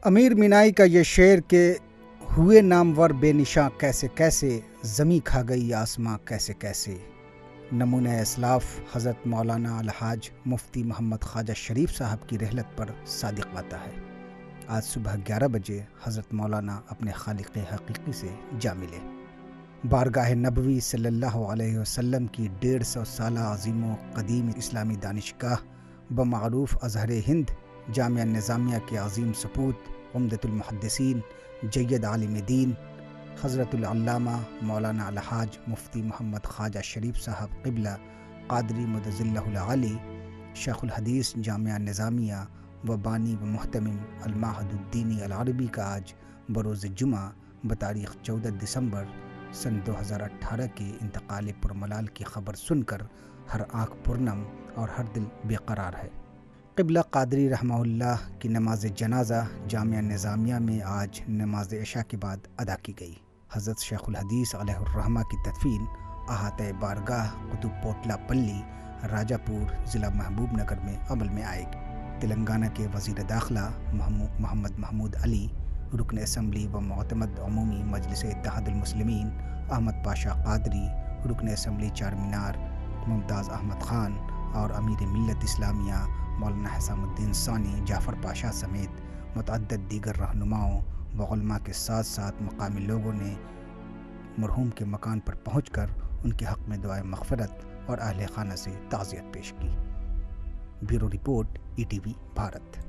امیر مینائی کا یہ شعر کہ ہوئے نامور بے نشاں کیسے کیسے، زمیں کھا گئی آسماں کیسے کیسے، نمونہ اسلاف حضرت مولانا الحاج مفتی محمد خواجہ شریف صاحب کی رحلت پر صادق آتا ہے۔ آج صبح 11 بجے حضرت مولانا اپنے خالق حقیقی سے جا ملے۔ بارگاہ نبوی صلی اللہ علیہ وسلم کی 150 سالہ عظیم و قدیم اسلامی دانشگاہ بمعروف ازہر ہند جامعہ نظامیہ کے عظیم سپوت عمدۃ المحدثین جید عالم دین حضرت العلامہ مولانا الحاج مفتی محمد خواجہ شریف صاحب قبلہ قادری مدظلہ العالی شیخ الحدیث جامعہ نظامیہ و بانی و محتمم المعہد الدینی العربی کا آج بروز جمعہ بتاریخ 14 دسمبر سن 2018 کے انتقال پرملال کی خبر سن کر ہر آنکھ پرنم اور ہر دل بے قرار ہے۔ قبلہ قادری رحمہ اللہ کی نماز جنازہ جامعہ نظامیہ میں آج نماز عشاء کے بعد ادا کی گئی۔ حضرت شیخ الحدیث علیہ الرحمہ کی تدفین احاطہ بارگاہ قطب پوٹلا پلی راجہ پور ضلع محبوب نگر میں عمل میں آئے گی۔ تلنگانہ کے وزیر داخلہ محمد محمود علی، رکن اسمبلی و معتمد عمومی مجلس اتحاد المسلمین احمد پاشا قادری، رکن اسمبلی چار مینار ممتاز احمد خان اور امیر ملت اسلامیہ مولانا حسام الدین ثانی جعفر پاشا سمیت متعدد دیگر رہنماؤں و علماء کے ساتھ ساتھ مقامی لوگوں نے مرحوم کے مکان پر پہنچ کر ان کے حق میں دعائے مغفرت اور اہل خانہ سے تعزیت پیش کی۔ Bureau report ETV Bharat.